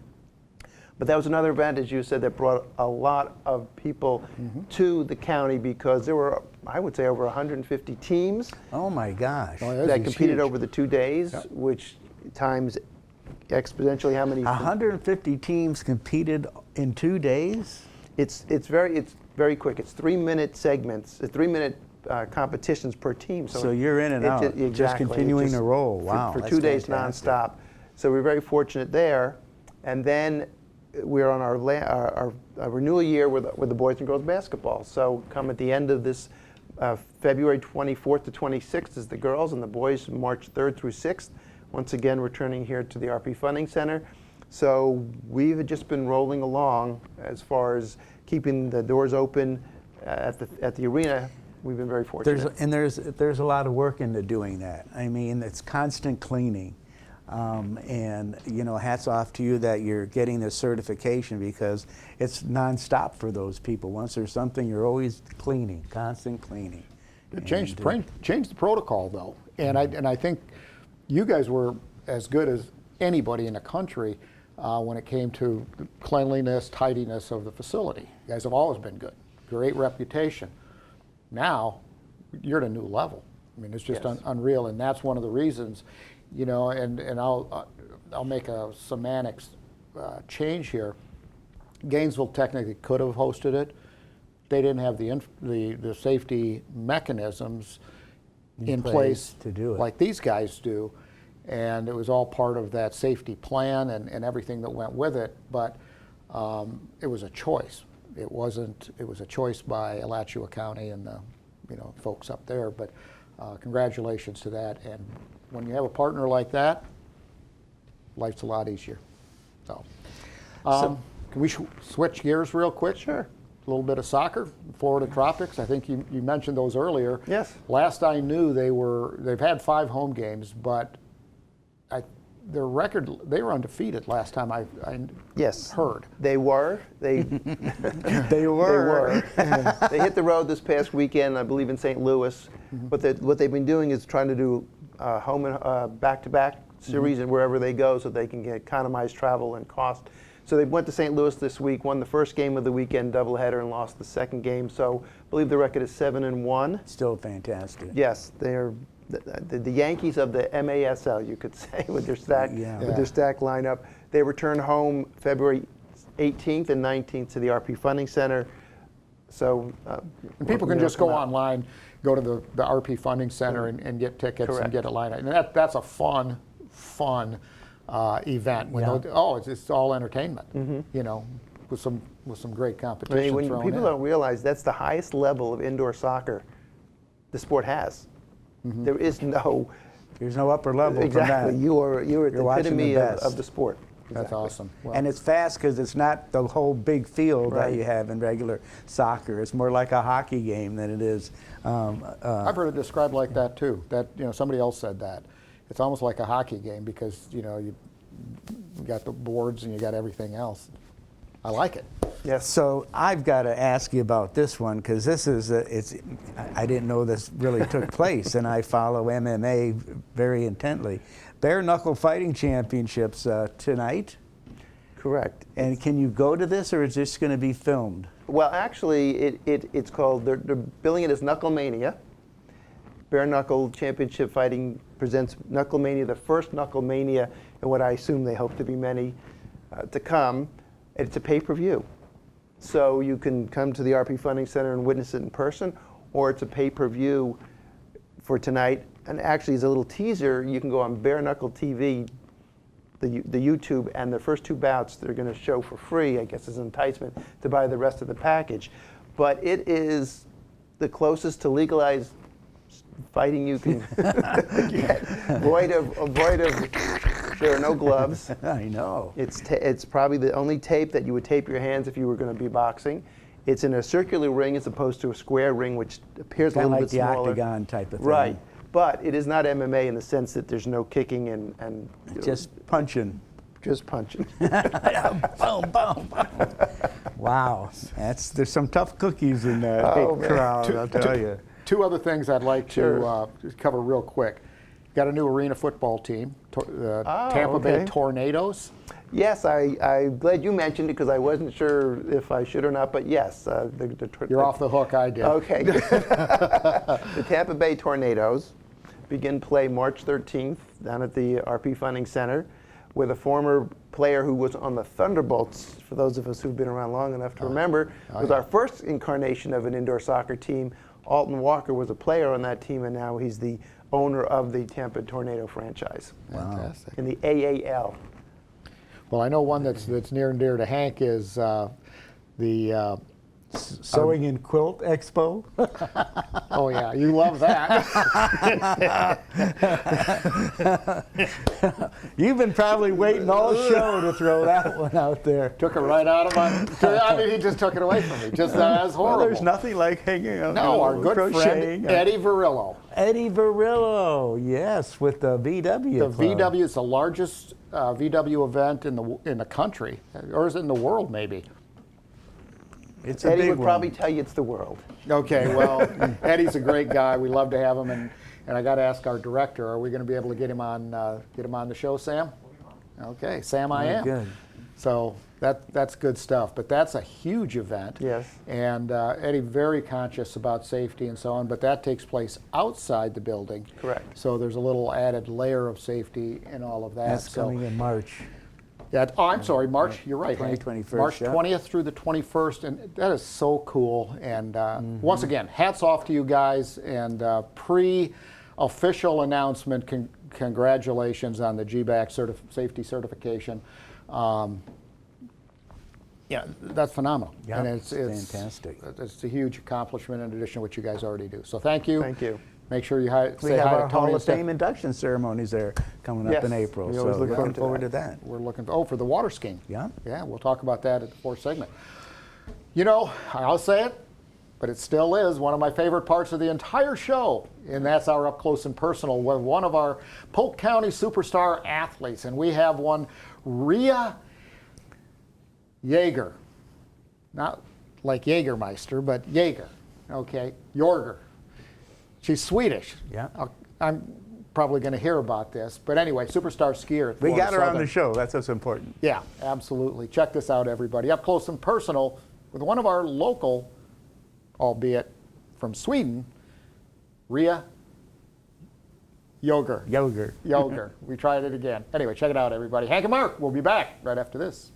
But that was another event, as you said, that brought a lot of people to the county because there were, I would say, over 150 teams. Oh my gosh. That competed over the 2 days, which times exponentially how many? 150 teams competed in 2 days? It's very quick. It's 3-minute segments, 3-minute competitions per team. So you're in and out, exactly. just continuing to roll. Wow. For 2 days nonstop. So we're very fortunate there. And then we're on our renewal year with the boys and girls basketball. So come at the end of this February 24th to 26th is the girls, and the boys March 3rd through 6th. Once again, returning here to the RP Funding Center. So we've just been rolling along as far as keeping the doors open at the arena. We've been very fortunate. There's a lot of work into doing that. I mean, it's constant cleaning. And hats off to you that you're getting this certification because it's nonstop for those people. Once there's something, you're always cleaning, constant cleaning. Change the protocol though, and I think you guys were as good as anybody in the country when it came to cleanliness, tidiness of the facility. You guys have always been good, great reputation. Now you're at a new level. I mean, it's just unreal, and that's one of the reasons. And I'll make a semantics change here. Gainesville technically could have hosted it. They didn't have the safety mechanisms in place to do it like these guys do, and it was all part of that safety plan and everything that went with it. But it was a choice. It was a choice by Alachua County and the folks up there. But congratulations to that. And when you have a partner like that, life's a lot easier. So, can we switch gears real quick? Sure. A little bit of soccer, Florida Tropics. I think you mentioned those earlier. Yes. Last I knew, they've had 5 home games, but their record, they were undefeated last time I heard. They were. They were. They hit the road this past weekend, I believe, in St. Louis. What they've been doing is trying to do home and back-to-back series and wherever they go so they can economize travel and cost. So they went to St. Louis this week, won the first game of the weekend doubleheader, and lost the second game. So I believe the record is 7-1. Still fantastic. Yes, they're the Yankees of the MASL, you could say, with their stack lineup. They return home February 18th and 19th to the RP Funding Center. So and people can just go online, go to the RP Funding Center and get tickets and get a lineup. And that's a fun event. When it's all entertainment, with some great competition. When people don't realize that's the highest level of indoor soccer the sport has. There is there's no upper level. Exactly. From that. You're at the epitome of the sport. Exactly. That's awesome. Well, and it's fast because it's not the whole big field that you have in regular soccer. It's more like a hockey game than it is. I've heard it described like that too. That somebody else said that. It's almost like a hockey game because you got the boards and you got everything else. I like it. Yes. So I've got to ask you about this one because this is I didn't know this really took place, and I follow MMA very intently. Bare knuckle fighting championships tonight. Correct. And can you go to this, or is this going to be filmed? Well, actually, it's called, they're billing it as Knucklemania. Bare Knuckle Championship Fighting presents Knucklemania, the first Knucklemania, and what I assume they hope to be many to come. It's a pay-per-view. So you can come to the RP Funding Center and witness it in person, or it's a pay-per-view for tonight. And actually, as a little teaser, you can go on Bare Knuckle TV, the YouTube, and the first 2 bouts they're going to show for free, I guess, as an enticement to buy the rest of the package. But it is the closest to legalized fighting you can get. Void of, there are no gloves. I know. It's probably the only tape that you would tape your hands if you were going to be boxing. It's in a circular ring as opposed to a square ring, which appears a little bit smaller. Kind of like the octagon type of thing. Right. But it is not MMA in the sense that there's no kicking and just punching. Just punching. Boom, boom, boom. Wow. There's some tough cookies in that crowd, I'll tell you. 2 other things I'd like to cover real quick. Got a new arena football team, Tampa Bay Tornadoes. Yes, I'm glad you mentioned it because I wasn't sure if I should or not, but yes. You're off the hook, I did. Okay. The Tampa Bay Tornadoes begin play March 13th down at the RP Funding Center with a former player who was on the Thunderbolts, for those of us who've been around long enough to remember, was our first incarnation of an indoor soccer team. Alton Walker was a player on that team, and now he's the owner of the Tampa Tornado franchise. Fantastic. In the AAL. Well, I know one that's near and dear to Hank is the Sewing and Quilt Expo. Oh yeah, you love that. You've been probably waiting all show to throw that one out there. Took it right out of my. I mean, he just took it away from me. Just as horrible. Well, there's nothing like hanging out. No, our good friend Eddie Varillo. Eddie Varillo, yes, with the VW. The VW is the largest VW event in the country, or is it in the world maybe? It's a Eddie big would one. probably tell you it's the world. Okay, well, Eddie's a great guy. We love to have him, and I got to ask our director: are we going to be able to get him on the show, Sam? Okay, Sam, I am. Good. So that's good stuff. But that's a huge event. Yes. And Eddie very conscious about safety and so on. But that takes place outside the building. Correct. So there's a little added layer of safety in all of that. That's coming in March. Yeah, I'm sorry, March, you're right. 21st, March yeah. 20th through the 21st, and that is so cool. And once again, hats off to you guys, and pre-official announcement, congratulations on the GBAC safety certification. Yeah, that's phenomenal. Yeah, and it's fantastic. It's a huge accomplishment in addition to what you guys already do. So thank you. Thank you. Make sure you We say have hi our to Tony. Hall of Fame induction ceremonies there coming up in April. We So always look looking forward to forward that. to that. We're looking for the water skiing. Yeah. Yeah, we'll talk about that at the 4th segment. You know, I'll say it, but it still is one of my favorite parts of the entire show, and that's our up close and personal with one of our Polk County superstar athletes, and we have one, Rhea Joerger. Not like Jägermeister, but Joerger. Okay, Joerger. She's Swedish. Yeah. I'm probably going to hear about this, but anyway, superstar skier. At We Florida got her on Southern. the show. That's what's important. Yeah, absolutely. Check this out, everybody. Up close and personal with one of our local, albeit from Sweden, Rhea Joerger. Joerger. We tried it again. Anyway, check it out, everybody. Hank and Mark, we'll be back right after this.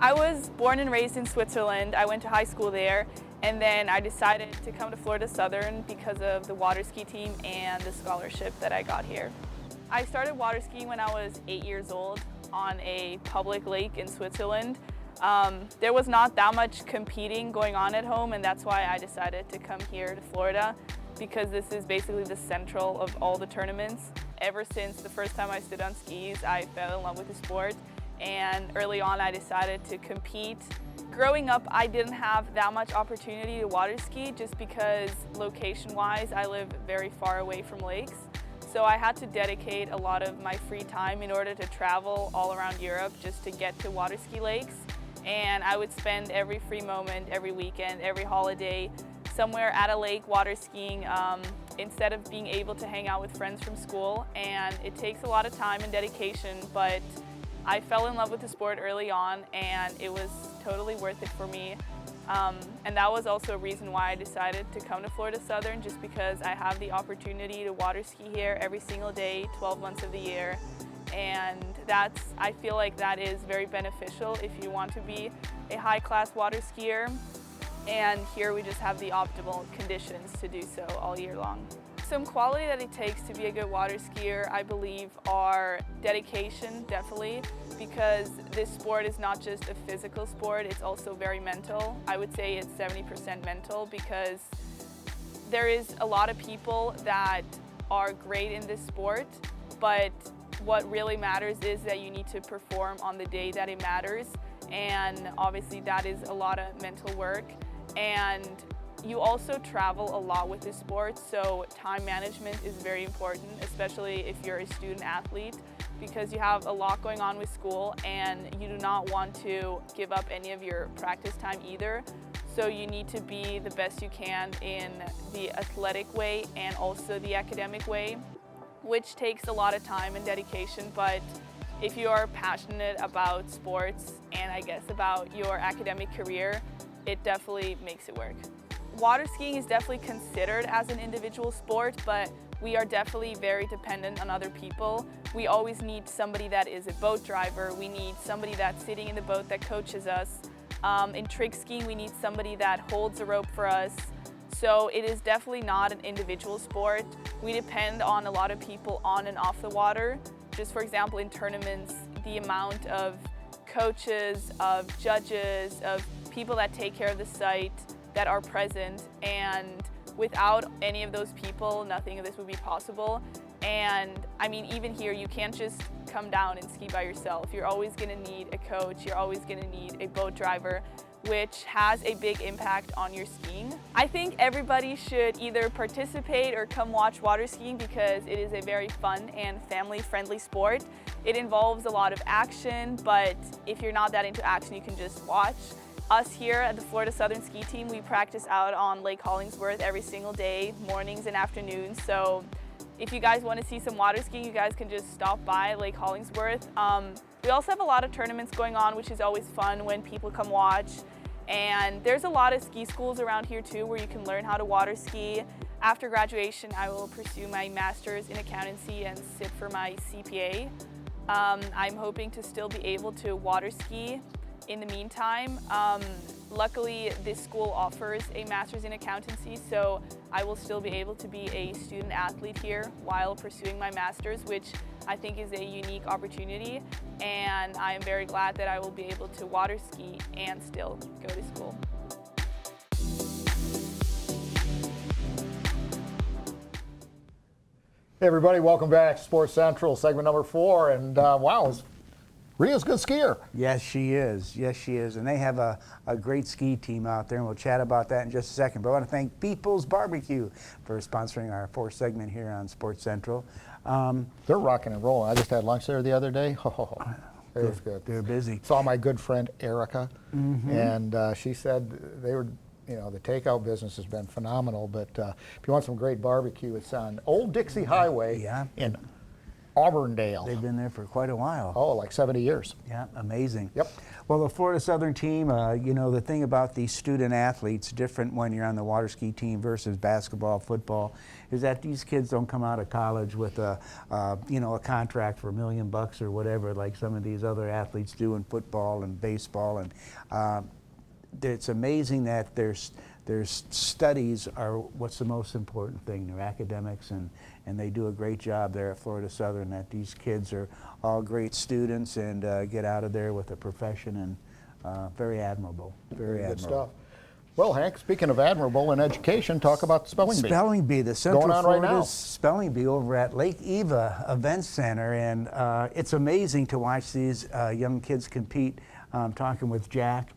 I was born and raised in Switzerland. I went to high school there, and then I decided to come to Florida Southern because of the water ski team and the scholarship that I got here. I started water skiing when I was 8 years old on a public lake in Switzerland. There was not that much competing going on at home, and that's why I decided to come here to Florida, because this is basically the central of all the tournaments. Ever since the first time I stood on skis, I fell in love with the sport, and early on I decided to compete. Growing up, I didn't have that much opportunity to water ski just because location-wise I live very far away from lakes. So I had to dedicate a lot of my free time in order to travel all around Europe just to get to water ski lakes. And I would spend every free moment, every weekend, every holiday somewhere at a lake water skiing instead of being able to hang out with friends from school. And it takes a lot of time and dedication, but I fell in love with the sport early on, and it was totally worth it for me. And that was also a reason why I decided to come to Florida Southern, just because I have the opportunity to water ski here every single day, 12 months of the year. And I feel like that is very beneficial if you want to be a high-class water skier. And here we just have the optimal conditions to do so all year long. Some quality that it takes to be a good water skier, I believe, are dedication, definitely, because this sport is not just a physical sport, it's also very mental. I would say it's 70% mental, because there is a lot of people that are great in this sport, but what really matters is that you need to perform on the day that it matters, and obviously that is a lot of mental work. And you also travel a lot with this sport, so time management is very important, especially if you're a student athlete, because you have a lot going on with school and you do not want to give up any of your practice time either. So you need to be the best you can in the athletic way and also the academic way, which takes a lot of time and dedication. But if you are passionate about sports and I guess about your academic career, it definitely makes it work. Water skiing is definitely considered as an individual sport, but we are definitely very dependent on other people. We always need somebody that is a boat driver. We need somebody that's sitting in the boat that coaches us. In trick skiing, we need somebody that holds a rope for us. So it is definitely not an individual sport. We depend on a lot of people on and off the water. Just for example, in tournaments, the amount of coaches, of judges, of people that take care of the site, that are present, and without any of those people, nothing of this would be possible. And I mean, even here, you can't just come down and ski by yourself. You're always gonna need a coach, you're always gonna need a boat driver, which has a big impact on your skiing. I think everybody should either participate or come watch water skiing because it is a very fun and family-friendly sport. It involves a lot of action, but if you're not that into action, you can just watch. Us here at the Florida Southern Ski Team, we practice out on Lake Hollingsworth every single day, mornings and afternoons. So if you guys want to see some water skiing, you guys can just stop by Lake Hollingsworth. We also have a lot of tournaments going on, which is always fun when people come watch. And there's a lot of ski schools around here too where you can learn how to water ski. After graduation, I will pursue my master's in accountancy and sit for my CPA. I'm hoping to still be able to water ski in the meantime. Luckily, this school offers a master's in accountancy, so I will still be able to be a student athlete here while pursuing my master's, which I think is a unique opportunity, and I am very glad that I will be able to water ski and still go to school. Hey everybody, welcome back to Sports Central, segment number 4, and wow, Rhea's a good skier. Yes, she is. Yes, she is. And they have a great ski team out there, and we'll chat about that in just a second. But I want to thank People's Barbecue for sponsoring our 4th segment here on Sports Central. They're rocking and rolling. I just had lunch there the other day. Oh, it was good. They're busy. Saw my good friend Erica, and she said they were, you know, the takeout business has been phenomenal. But if you want some great barbecue, it's on Old Dixie Highway in Auburndale. They've been there for quite a while. Oh, like 70 years. Yeah, amazing. Yep. Well, the Florida Southern team, you know, the thing about these student athletes, different when you're on the water ski team versus basketball, football, is that these kids don't come out of college with you know, a contract for $1 million or whatever, like some of these other athletes do in football and baseball. And it's amazing that their studies are what's the most important thing, their academics, and they do a great job there at Florida Southern, that these kids are all great students and get out of there with a profession, and very admirable, very Good admirable. Well, Hank, speaking of admirable in education, talk about the spelling bee. Spelling bee, the Central Going on right Florida's now. spelling bee over at Lake Eva Event Center, and it's amazing to watch these young kids compete. Talking with Jack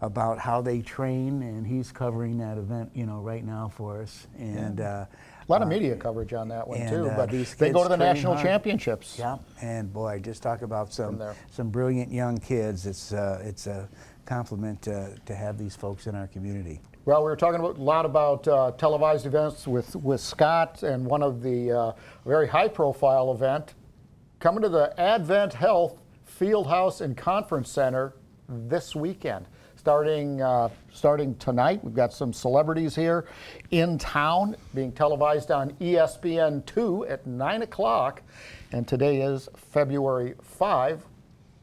about how they train, and he's covering that event, right now for us. And a lot of media coverage on that one too. But these they go kids to the train national hard. championships. Yeah, and boy, just talk about some brilliant young kids. It's a compliment to have these folks in our community. Well, we were talking a lot about televised events with Scott, and one of the very high-profile event coming to the Advent Health Fieldhouse and Conference Center this weekend. Starting tonight, we've got some celebrities here in town, being televised on ESPN2 at 9 o'clock, and today is February 5.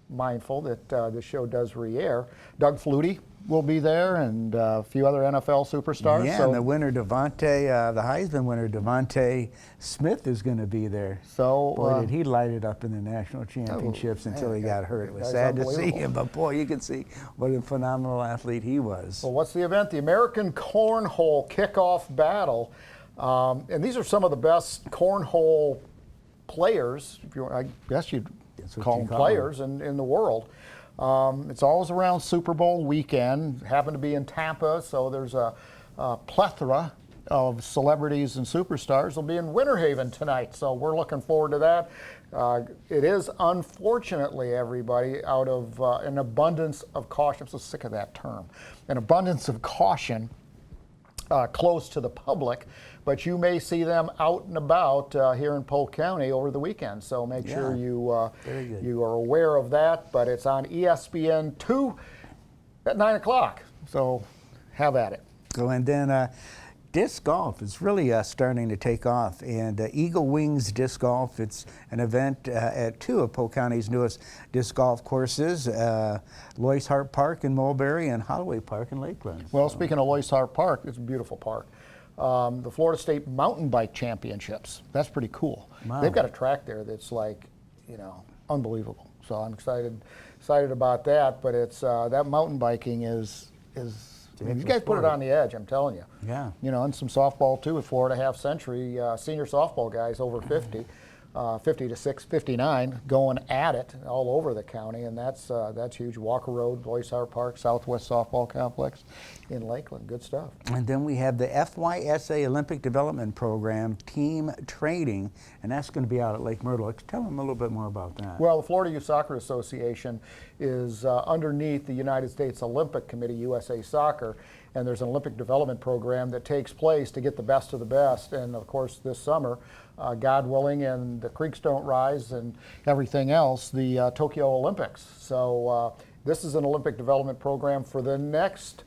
Mindful that the show does re-air. Doug Flutie will be there, and a few other NFL superstars. Yeah, and the winner, the Heisman winner, Devontae Smith, is going to be there. So, boy, did he light it up in the national championships until he got hurt. It was sad to see him, but boy, you can see what a phenomenal athlete he was. Well, what's the event? The American Cornhole Kickoff Battle. And these are some of the best cornhole players, I guess you'd call them players in the world. It's always around Super Bowl weekend. Happened to be in Tampa, so there's a plethora of celebrities and superstars. They'll be in Winter Haven tonight, so we're looking forward to that. It is, unfortunately, everybody, out of an abundance of caution. I'm so sick of that term. An abundance of caution close to the public, but you may see them out and about here in Polk County over the weekend. So make sure you are aware of that. But it's on ESPN2 at 9 o'clock. So have at it. So, and then disc golf is really starting to take off, and Eagle Wings Disc Golf, it's an event at two of Polk County's newest disc golf courses, Loyce Hart Park in Mulberry and Holloway Park in Lakeland. Well, speaking of Loyce Hart Park, it's a beautiful park. The Florida State Mountain Bike Championships, that's pretty cool. Wow. They've got a track there that's like, unbelievable. So I'm excited about that, but it's that mountain biking is you guys put it on the edge, I'm telling you. Yeah. And some softball too with Florida Half Century. Senior softball guys over 50, 50 to 59, going at it all over the county, and that's huge. Walker Road, Loyce Hart Park, Southwest Softball Complex in Lakeland. Good stuff. And then we have the FYSA Olympic Development Program Team Training, and that's going to be out at Lake Myrtle. Tell them a little bit more about that. Well, the Florida Youth Soccer Association is underneath the United States Olympic Committee, USA Soccer, and there's an Olympic development program that takes place to get the best of the best. And of course, this summer, God willing, and the creeks don't rise and everything else, the Tokyo Olympics. So this is an Olympic development program for the next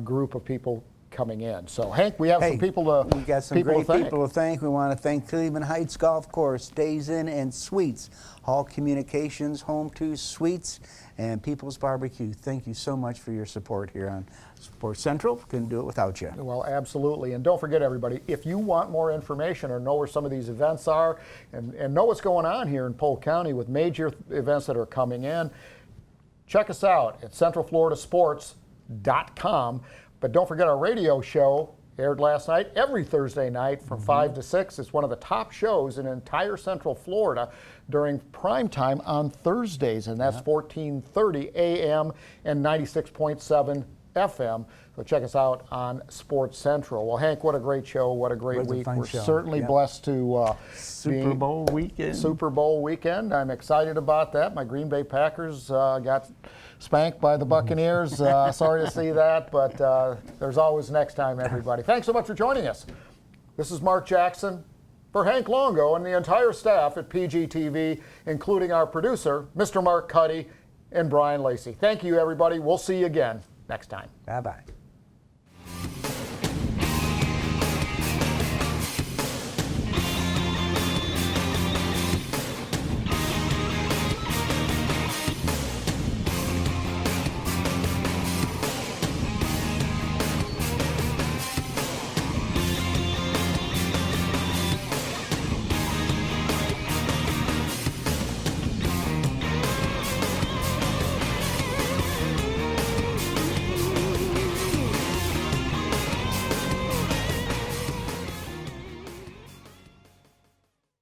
group of people coming in. So Hank, we have some people to we got some great people to thank. We want to thank Cleveland Heights Golf Course, Days Inn and Suites, Hall Communications, Home 2 Suites, and People's Barbecue. Thank you so much for your support here on Sports Central. Couldn't do it without you. Well, absolutely. And don't forget, everybody, if you want more information or know where some of these events are and know what's going on here in Polk County with major events that are coming in, check us out at centralfloridasports.com. But don't forget, our radio show aired last night, every Thursday night from 5 to 6. It's one of the top shows in entire Central Florida during prime time on Thursdays, and that's 1430 a.m. and 96.7 FM. So check us out on Sports Central. Well, Hank, what a great show. What a great week. We're certainly blessed to Super Bowl weekend. Super Bowl weekend. I'm excited about that. My Green Bay Packers got spanked by the Buccaneers. Sorry to see that, but there's always next time, everybody. Thanks so much for joining us. This is Mark Jackson for Hank Longo and the entire staff at PGTV, including our producer, Mr. Mark Cuddy, and Brian Lacey. Thank you, everybody. We'll see you again next time. Bye-bye.